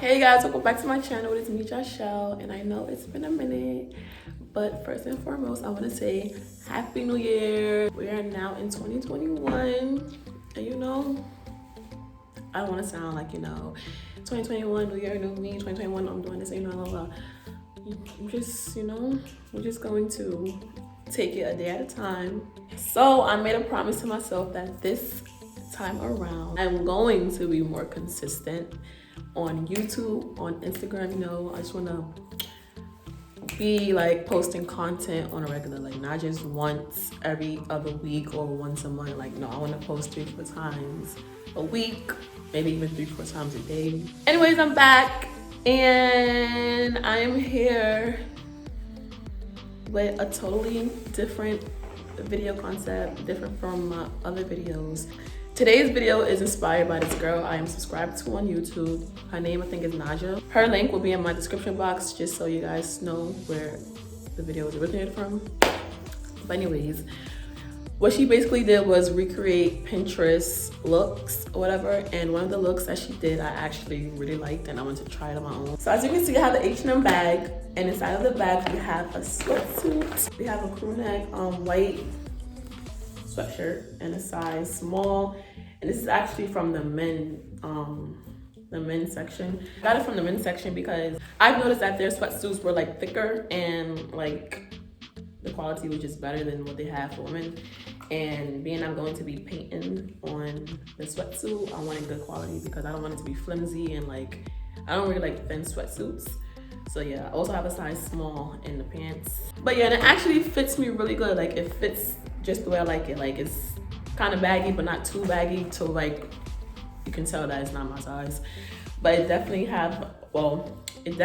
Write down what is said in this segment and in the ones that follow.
Hey guys, welcome back to my channel. It is me, Joshelle, and I know it's been a minute, but first and foremost, I want to say Happy New Year. We are now in 2021, and I don't want to sound like 2021, New Year, new me, 2021, I'm doing this, blah, blah, blah. I'm just, we're just going to take it a day at a time. So I made a promise to myself that this time around, I'm going to be more consistent on YouTube, on Instagram. I just want to be like posting content on a regular, like not just once every other week or once a month. Like, no, I want to post 3-4 times a week, maybe even 3-4 times a day. Anyways, I'm back and I am here with a totally different video concept, different from my other videos. Today's video is inspired by this girl I am subscribed to on YouTube. Her name, I think, is Naja. Her link will be in my description box just so you guys know where the video was originated from. But anyways, what she basically did was recreate Pinterest looks or whatever. And one of the looks that she did, I actually really liked and I wanted to try it on my own. So as you can see, I have the H&M bag, and inside of the bag, we have a sweatsuit. We have a crew neck, white sweatshirt in a size small, and this is actually from the men's section. I got it from the men's section because I've noticed that their sweatsuits were like thicker and like the quality was just better than what they have for women. And being I'm going to be painting on the sweatsuit, I wanted good quality because I don't want it to be flimsy, and like I don't really like thin sweatsuits. So yeah, I also have a size small in the pants. But yeah, and it actually fits me really good. Like it fits just the way I like it. Like it's kind of baggy, but not too baggy to like, you can tell that it's not my size. But it definitely it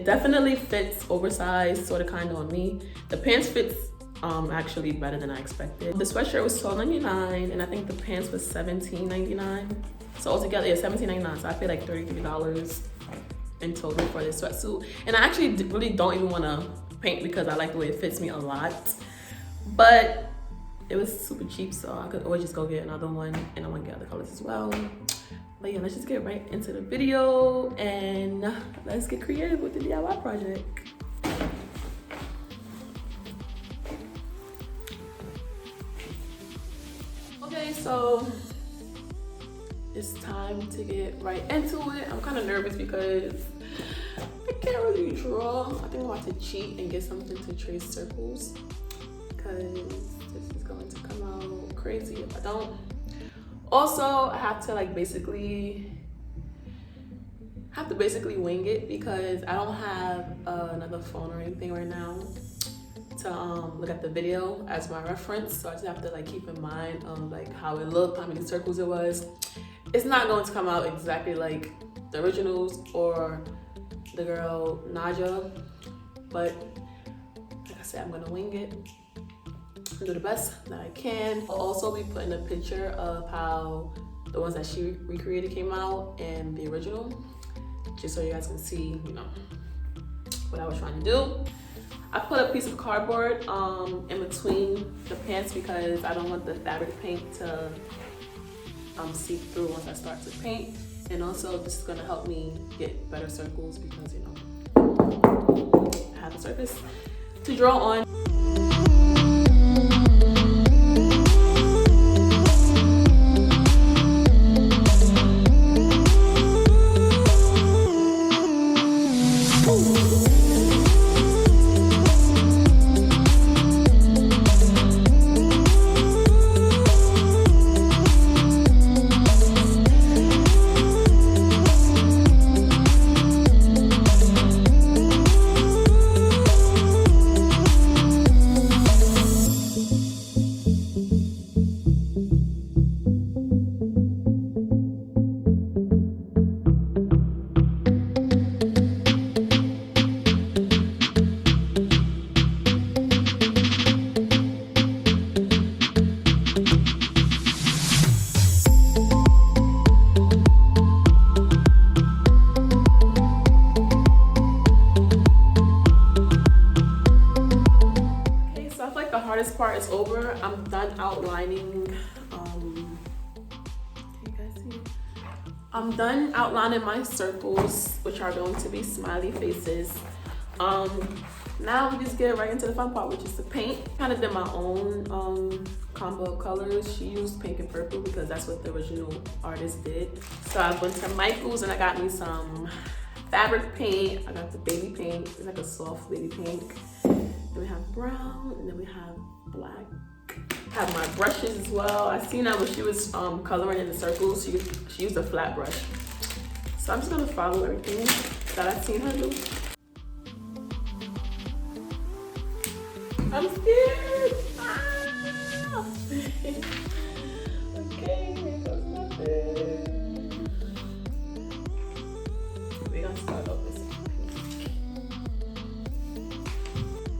definitely fits oversized, sort of kind of on me. The pants fits actually better than I expected. The sweatshirt was $12.99 and I think the pants was $17.99. So altogether, yeah, $17.99. So I paid like $33 in total for this sweatsuit. And I actually really don't even want to paint because I like the way it fits me a lot. But it was super cheap, so I could always just go get another one, and I want to get other colors as well. But yeah, let's just get right into the video and let's get creative with the DIY project. Okay, so it's time to get right into it. I'm kind of nervous because I can't really draw. I think I'm about to cheat and get something to trace circles because this is going to come out crazy if I don't. Also, I have to basically wing it because I don't have another phone or anything right now to look at the video as my reference. So I just have to keep in mind how it looked, how many circles it was. It's not going to come out exactly like the originals or the girl Naja, but like I said, I'm gonna wing it and do the best that I can. I'll also be putting a picture of how the ones that she recreated came out and the original, just so you guys can see, what I was trying to do. I put a piece of cardboard in between the pants because I don't want the fabric paint to seep through once I start to paint. And also this is gonna help me get better circles because I have a surface to draw on. Hardest part is over. I'm done outlining. Can you guys see? I'm done outlining my circles, which are going to be smiley faces. Now we just get right into the fun part, which is the paint. Kind of did my own combo of colors. She used pink and purple because that's what the original artist did. So I went to Michael's and I got me some fabric paint. I got the baby pink. It's like a soft baby pink. Then we have brown, and then we have black. I have my brushes as well. I seen that when she was coloring in the circles, she used a flat brush. So I'm just gonna follow everything that I've seen her do. I'm scared. Ah! Okay, here goes nothing. We're gonna start off with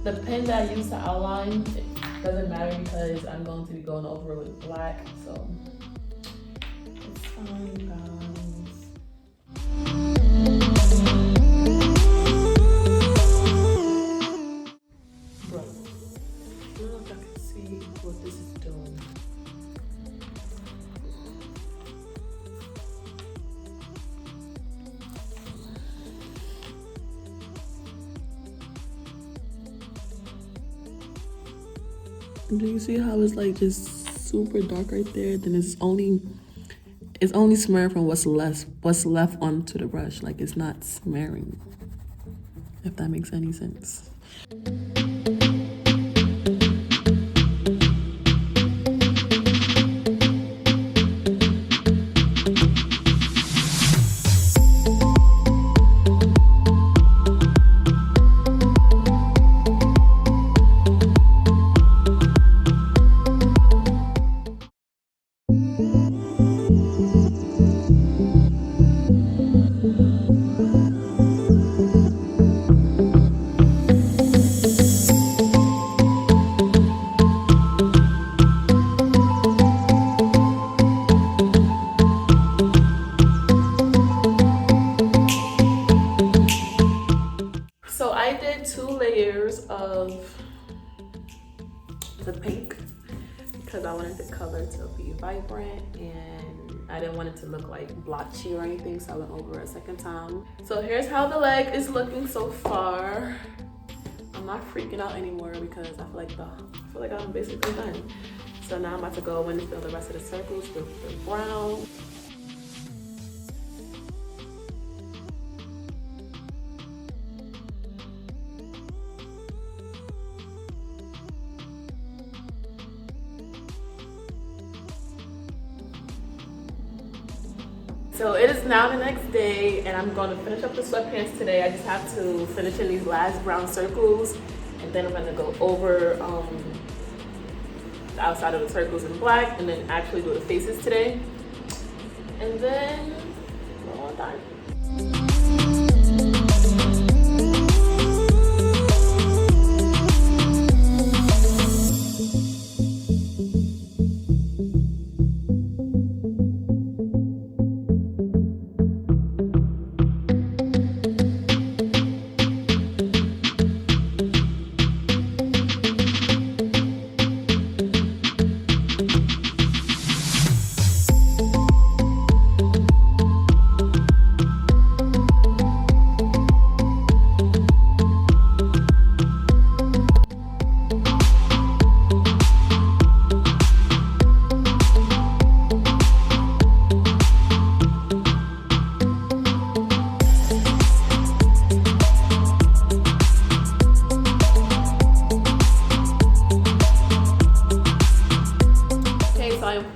the pen that I use to outline. It doesn't matter because I'm going to be going over it with black, so it's fine, guys. Bro, I don't know if I can see what this is doing. Do you see how it's like just super dark right there? Then it's only smearing from what's left onto the brush. Like it's not smearing, if that makes any sense. So I did 2 layers of the pink because I wanted the color to be vibrant and I didn't want it to look like blotchy or anything, so I went over a second time. So here's how the leg is looking so far. I'm not freaking out anymore because I feel like I'm basically done. So now I'm about to go in and fill the rest of the circles with the brown. So it is now the next day and I'm going to finish up the sweatpants today. I just have to finish in these last brown circles and then I'm going to go over the outside of the circles in black and then actually do the faces today. And then we're all done.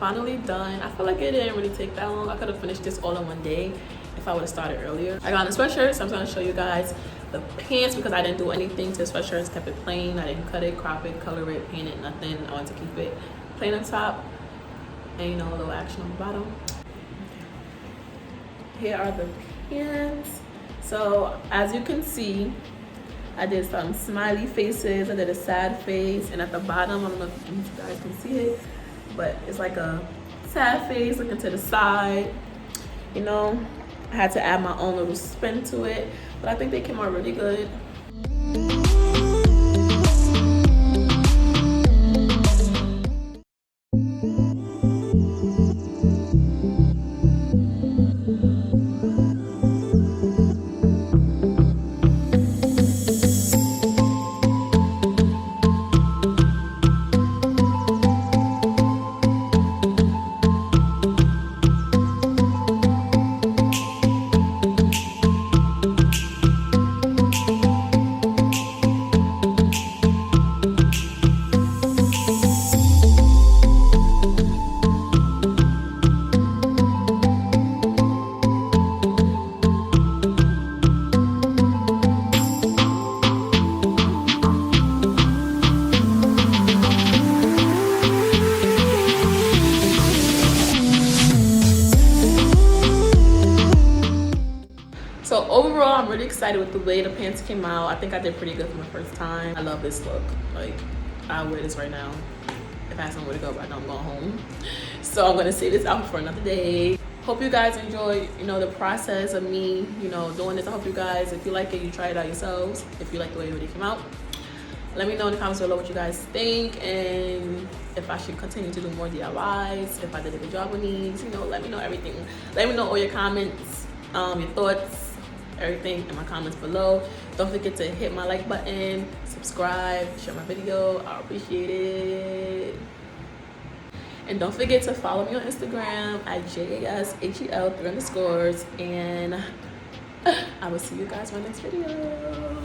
Finally done. I feel like it didn't really take that long. I could have finished this all in one day if I would have started earlier. I got on the sweatshirt, so I'm going to show you guys the pants because I didn't do anything to the sweatshirts. Kept it plain. I didn't cut it, crop it, color it, paint it, nothing. I wanted to keep it plain on top and, you know, a little action on the bottom. Here are the pants. So as you can see, I did some smiley faces. I did a sad face, and at the bottom, I don't know if you guys can see it, but it's like a sad face looking to the side. You know, I had to add my own little spin to it, but I think they came out really good. I'm really excited with the way the pants came out. I think I did pretty good for my first time. I love this look. Like, I wear this right now. If I have somewhere to go, but I know I'm going home. So I'm gonna save this outfit for another day. Hope you guys enjoy, you know, the process of me, you know, doing this. I hope you guys, if you like it, you try it out yourselves. If you like the way it came out, let me know in the comments below what you guys think, and if I should continue to do more DIYs, if I did a good job with these, you know, let me know everything. Let me know all your comments, your thoughts, everything in my comments below. Don't forget to hit my like button, subscribe, share my video. I appreciate it. And don't forget to follow me on Instagram at JASHEL3_, and I will see you guys in my next video.